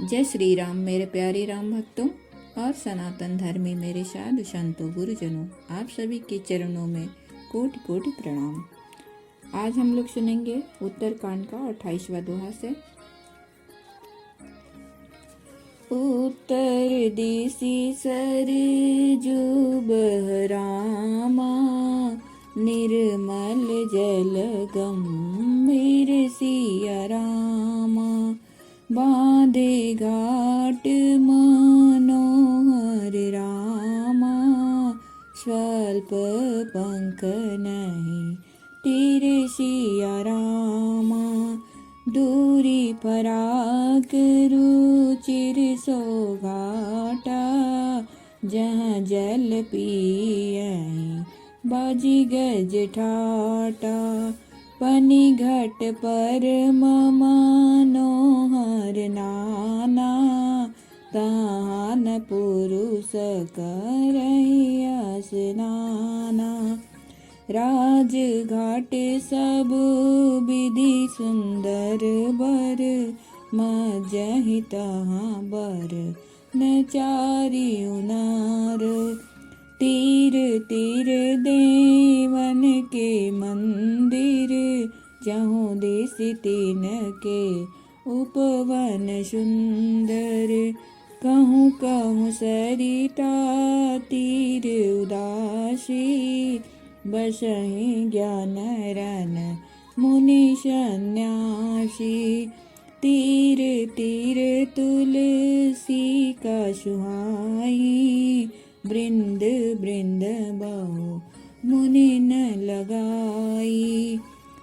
जय श्री राम मेरे प्यारे राम भक्तों और सनातन धर्मी मेरे साधु संतों गुरुजनों, आप सभी के चरणों में कोटि कोटि प्रणाम। आज हम लोग सुनेंगे उत्तरकांड का 28वां दोहा से। उत्तर दिशि सरजू बहरामा, निर्मल जल गंभीर सिया रामा। बांधे घाट मनोहर रामा, स्वल्प पंख नहीं तीर सिया रामा। दूरी फराक रुचिर सो घाटा, जहाँ जल पियै बाजी गज ठाटा। पनी घट पर मनोहर नाना, तान पुरुष करहिया स्नाना। राज घाट सब विधि सुंदर बर, मजहि तहाँ बर न चारि उनार। तीर तीर देवन के मंदिर, जहाँ देश तीन के उपवन सुंदर। कहूँ कहूँ सरिता तीर उदासी, बसहि ज्ञान रन मुनि सन्यासी। तीर तीर तुलसी का सुहाई, बृंद बृंद बहु मुनि न लगाई।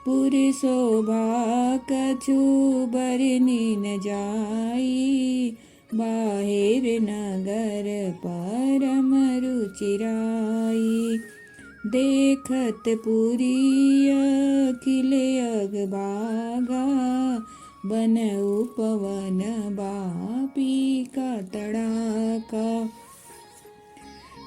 पुर शोभा कछु बरनी न जाई, बाहिर नगर परम रुचिराई। देखत पुरी अखिल अगभागा, बन उपवन बापी का तड़ाका।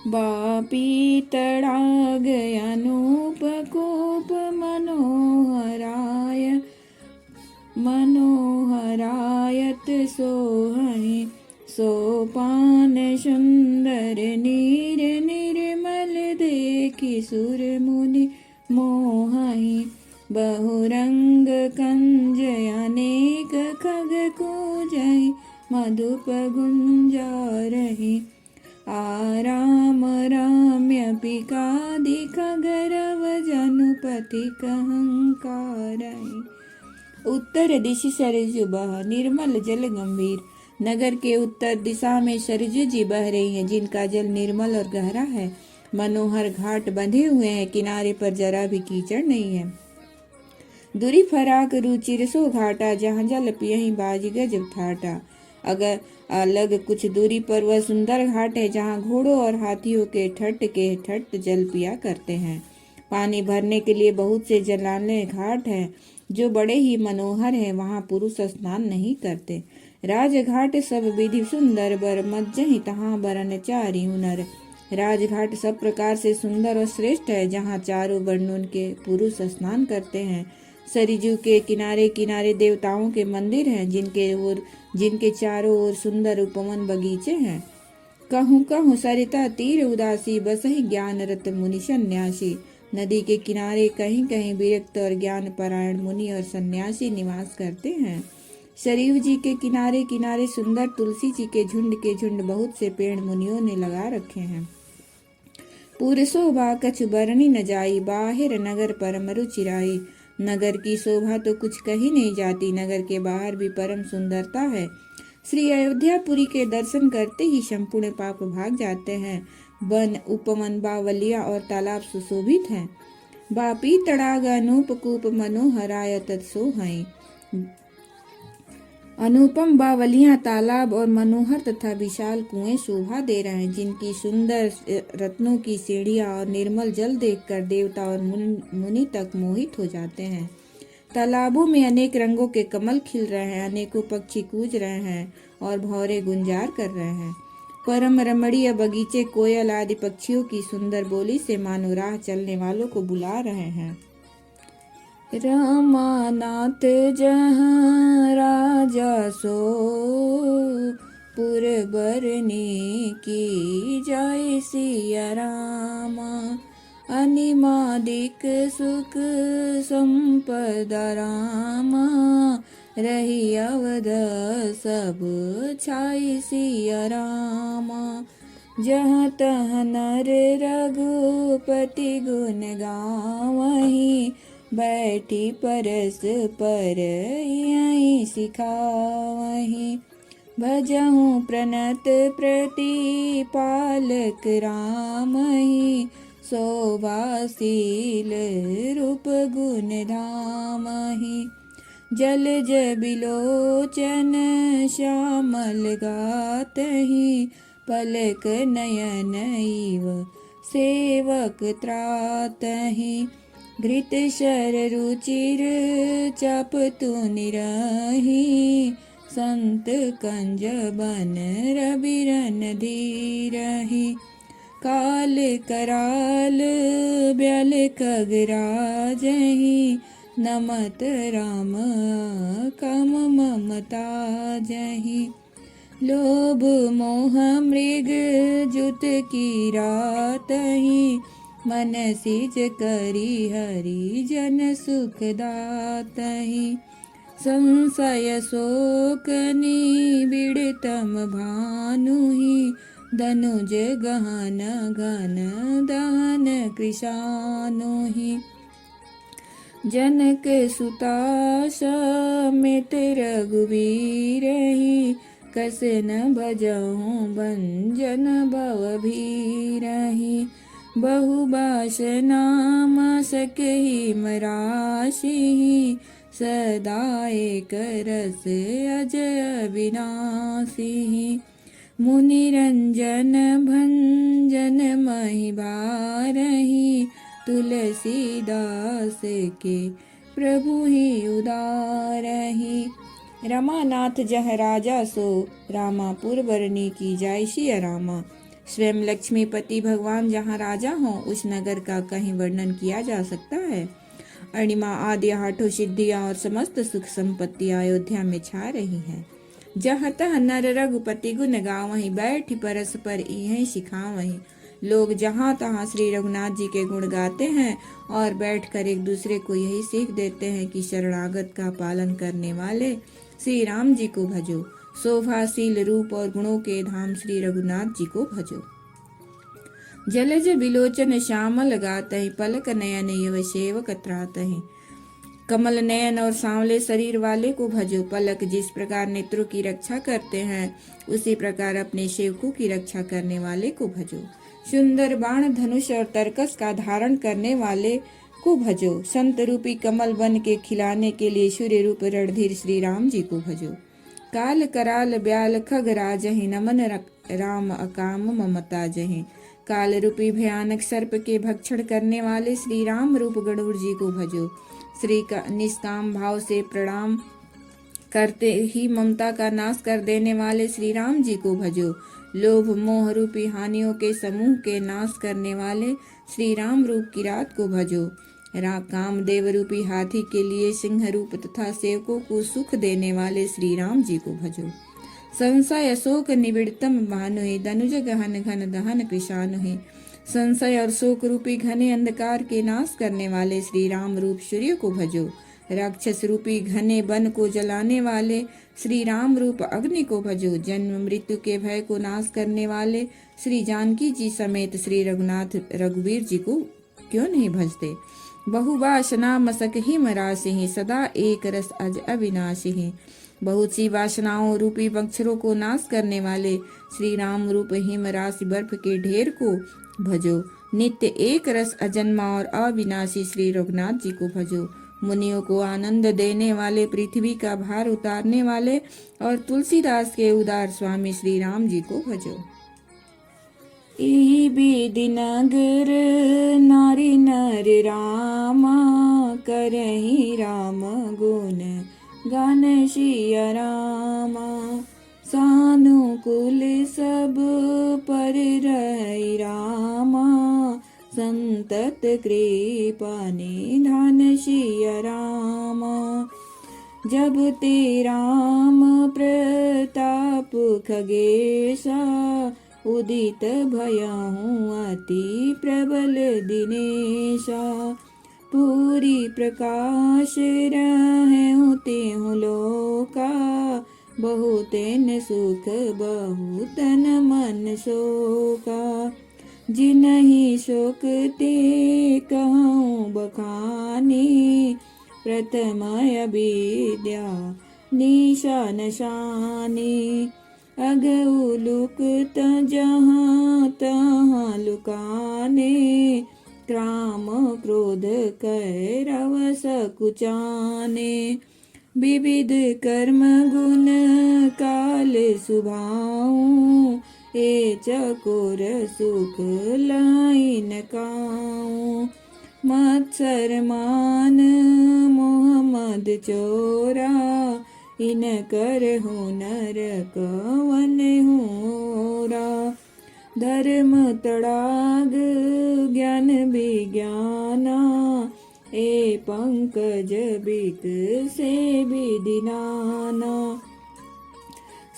बापी तड़ाग अनूप कोप मनोहरायत सोहहि। सोपान सुंदर नीर निर्मल, देखि सुर मुनि मोहहि। बहुरंग कंज अनेक खग कूजहि, मधुप गुंजारहि। आराम राम्य पिकादि खगरव, जनुपति कहंकारहि। उत्तर दिशि सरजू बह, निर्मल जल गंभीर। नगर के उत्तर दिशा में सरजू जी बह रही हैं, जिनका जल निर्मल और गहरा है। मनोहर घाट बंधे हुए हैं, किनारे पर जरा भी कीचड़ नहीं है। दूरी फराक रुचिर सो घाटा, जहाँ जल पियहि बाजी गज ठाटा। अगर अलग कुछ दूरी पर वह सुंदर घाट है, जहाँ घोड़ों और हाथियों के ठट जल पिया करते हैं। पानी भरने के लिए बहुत से जलाने घाट हैं, जो बड़े ही मनोहर हैं। वहाँ पुरुष स्नान नहीं करते। राजघाट सब विधि सुंदर बर, मज्जहि तहाँ बरन चारि हुनर। राजघाट सब प्रकार से सुंदर और श्रेष्ठ है, जहाँ चारों वर्णों के पुरुष स्नान करते हैं। सरजू के किनारे किनारे देवताओं के मंदिर हैं, जिनके चारों ओर सुंदर उपवन बगीचे हैं। कहूँ कहूँ सरिता तीर उदासी, बसहि ज्ञान रत मुनि सन्यासी। नदी के किनारे कहीं कहीं विरक्त और ज्ञान परायण मुनि और सन्यासी निवास करते हैं। सरयू जी के किनारे किनारे सुंदर तुलसी जी के झुंड बहुत से पेड़ मुनियों ने लगा रखे हैं। पूर शोभा कछु बरनी न जाई, बाहिर नगर परम रुचिराई। नगर की शोभा तो कुछ कही नहीं जाती, नगर के बाहर भी परम सुंदरता है। श्री अयोध्यापुरी के दर्शन करते ही संपूर्ण पाप भाग जाते हैं। वन उपवन बावलिया और तालाब सुशोभित हैं। बापी तड़ाग अनूप कूप मनोहरायत सोहहि। अनुपम बावलियां, तालाब और मनोहर तथा विशाल कुएं शोभा दे रहे हैं, जिनकी सुंदर रत्नों की सीढ़ियां और निर्मल जल देखकर देवता और मुनि तक मोहित हो जाते हैं। तालाबों में अनेक रंगों के कमल खिल रहे हैं, अनेकों पक्षी कूज रहे हैं और भौरे गुंजार कर रहे हैं। परम रमणीय बगीचे कोयल आदि पक्षियों की सुंदर बोली से मानो राह चलने वालों को बुला रहे हैं। रमानाथ जहाँ राजा सो, पुर बरनी की जय सिया रामा। अनिमादिक सुख संपदा रामा, रही अवध सब छाई सिया रामा। जहाँ तहाँ नर रघुपति गुण गावहीं, बैठी परस पर यहीं सिखावहीं। भजहूँ प्रणत प्रतिपालक रामहि, शोभाशील रूप गुण धामहि। जलज बिलोचन श्यामल गातहि, पलक नयन इव सेवक त्रातहि। घृत शर रुचिर चपतु निरहि, संत कंज बन रबिरन धीरहि। काल कराल ब्याल खगराजहि, नमत राम कम ममता जहि। लोभ मोह मृग जुत की रातहि, मन सिज करी हरि जन सुख दातहि। संशय शोक निबिड़तम भानुहि, धनुज गहन घन दहन कृशानुहि। जनक सुता समेत रघुवीरहि, कस न भजहूँ भंजन भव भीरहि। बहुबासना सकहि मरासिहि, सदा एक रस अज अविनाशिहि। मुनिरंजन भंजन महि भारहि, तुलसीदास के प्रभु ही उदारहि। रमानाथ जह राजा सो, रामापुर बरनी की जय सिया रामा। स्वयं लक्ष्मीपति भगवान जहाँ राजा हों, उस नगर का कहीं वर्णन किया जा सकता है। अणिमा आदि आठों सिद्धियां और समस्त सुख संपत्ति अयोध्या में छा रही हैं। जहाँ तह नर रघुपति गुण गावहीं, बैठी परस पर इहें सिखावहीं। लोग जहाँ तहाँ श्री रघुनाथ जी के गुण गाते हैं और बैठकर एक दूसरे को यही सीख देते हैं कि शरणागत का पालन करने वाले श्री राम जी को भजो, शोभाशील रूप और गुणों के धाम श्री रघुनाथ जी को भजो। जलज बिलोचन श्यामल गातहि, पलक नयन युव सेवक त्रातहि। कमल नयन और सांवले शरीर वाले को भजो। पलक जिस प्रकार नेत्रों की रक्षा करते हैं, उसी प्रकार अपने सेवकों की रक्षा करने वाले को भजो। सुंदर बाण धनुष और तरकस का धारण करने वाले को भजो। संत रूपी कमल बन के खिलाने के लिए सूर्य रूप रणधीर श्री राम जी को भजो। काल कराल ब्याल खगराजहि, नमन राम अकाम ममता जहि। काल रूपी भयानक सर्प के भक्षण करने वाले श्री राम रूप गणुर जी को भजो। श्री का निष्काम भाव से प्रणाम करते ही ममता का नाश कर देने वाले श्री राम जी को भजो। लोभ मोह रूपी हानियों के समूह के नाश करने वाले श्री राम रूप किरात को भजो। कामदेव रूपी हाथी के लिए सिंह रूप तथा सेवकों को सुख देने वाले श्री राम जी को भजो। संशय अशोक निबिड़तम भानुहि, धनुज गहन घन दहन कृशानुहि। संशय और शोक रूपी घने अंधकार के नाश करने वाले श्री राम रूप सूर्य को भजो। राक्षस रूपी घने वन को जलाने वाले श्री राम रूप अग्नि को भजो। जन्म मृत्यु के भय को नाश करने वाले श्री जानकी जी समेत श्री रघुनाथ रघुवीर जी को क्यों नहीं भजते। बहुवासना मसक हिम राशि, सदा एक रस अज अविनाशी। बहुत सी वासनाओं रूपी मच्छरों को नाश करने वाले श्री राम रूप हिम राशि बर्फ के ढेर को भजो। नित्य एक रस अजन्मा और अविनाशी श्री रघुनाथ जी को भजो। मुनियों को आनंद देने वाले, पृथ्वी का भार उतारने वाले और तुलसीदास के उदार स्वामी श्री राम जी को भजो। विधि नगर नारी नर रामा, करहि राम गुण गान सिया रामा। सानुकूल सब पर रहि रामा, संतत कृपा निधान सिया राम। जब ते राम प्रताप खगेशा, उदित भयहु अति प्रबल दिनेशा। पूरी प्रकाश रहु तेहु लोका, बहुतेन सुख बहुतन मन शोका। जिनहि शोक ते कहूँ बखानी, प्रथम अविद्या निशान शानी। अगउ लुकत जहाँ तहाँ लुकाने, क्राम क्रोध कैरव सकुचाने। विविध कर्म गुण काल सुभाऊं, ए चकोर सुख लाई न काऊं। मत्सर मान मोहम्मद चोरा, इन कर हुनर कवन होरा। धर्म तड़ाग ज्ञान विज्ञाना, ए पंकज बिक से विदिनाना।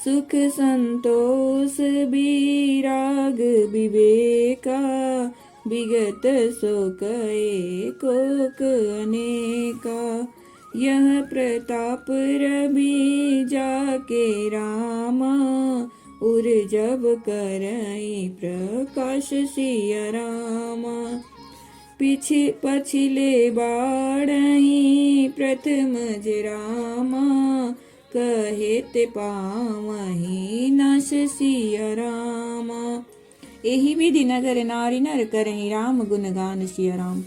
सुख संतोष विराग विवेका, विगत शोक एकोक अनेका। यह प्रताप रवि जाके रामा, उर जब करई प्रकाश सिया रामा। पछिले बाढ़ही प्रथम रामा, कहे ते पावही नस सिया रामा। एहि विधि नगर नारी नर करहि राम गुण गान सिया राम।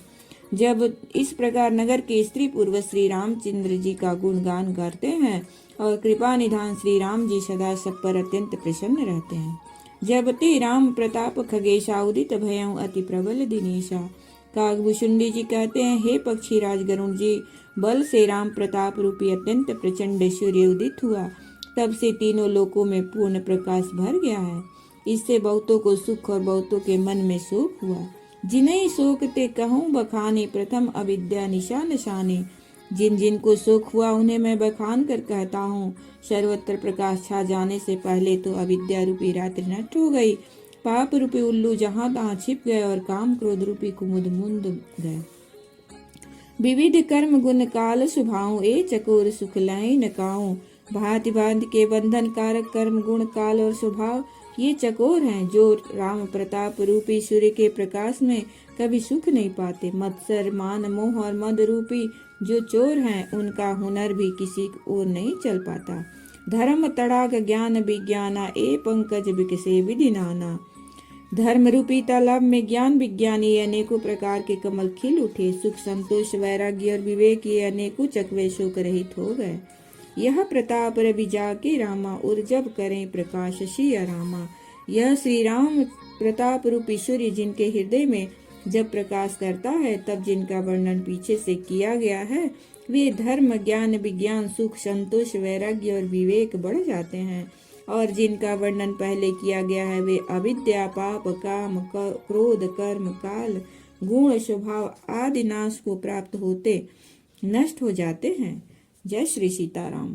जब इस प्रकार नगर के स्त्री पूर्व श्री रामचंद्र जी का गुणगान करते हैं और कृपा निधान श्री राम जी सदा सब पर अत्यंत प्रसन्न रहते हैं। जब ते राम प्रताप खगेशा, उदित भयउ अति प्रबल दिनेशा। कागभूषुंडी जी कहते हैं, हे पक्षी राज गरुण जी, बल से राम प्रताप रूपी अत्यंत प्रचंड सूर्य उदित हुआ, तब से तीनों लोकों में पूर्ण प्रकाश भर गया है। इससे बहुतों को सुख और बहुतों के मन में शोक हुआ। जिन्हें शोक ते कहूँ बखाने, प्रथम अविद्या निशान शाने। जिन जिन को शोक हुआ उन्हें मैं बखान कर कहता हूँ। सर्वत्र प्रकाश छा जाने से पहले तो अविद्या रूपी रात्रि नष्ट हो गई, पाप रूपी उल्लू जहाँ तहाँ छिप गए और काम क्रोध रूपी कुमुद मुंद गए। विविध कर्म गुण काल सुभाऊं, ए चकोर सुख लाई न काऊं। भांति भांति के बंधन कारक कर्म गुण काल और स्वभाव ये चकोर हैं, जो राम प्रताप रूपी सूर्य के प्रकाश में कभी सुख नहीं पाते। मत्सर मान मोह और मद रूपी जो चोर हैं, उनका हुनर भी किसी ओर नहीं चल पाता। धर्म तड़ाग ज्ञान विज्ञाना, ए पंकज बिकसे विधि नाना। धर्म रूपी तालाब में ज्ञान विज्ञानी अनेकों प्रकार के कमल खिल उठे। सुख संतोष वैराग्य और विवेक ये अनेकों चकवे शोक रहित हो गए। यह प्रताप रवि जाके रामा, उर जब करें प्रकाश सिया रामा। यह श्री राम प्रताप रूपी सूर्य जिनके हृदय में जब प्रकाश करता है, तब जिनका वर्णन पीछे से किया गया है, वे धर्म ज्ञान विज्ञान सुख संतोष वैराग्य और विवेक बढ़ जाते हैं। और जिनका वर्णन पहले किया गया है, वे अविद्या पाप काम क्रोध कर्म काल गुण स्वभाव आदि नाश को प्राप्त होते नष्ट हो जाते हैं। जय श्री सीताराम।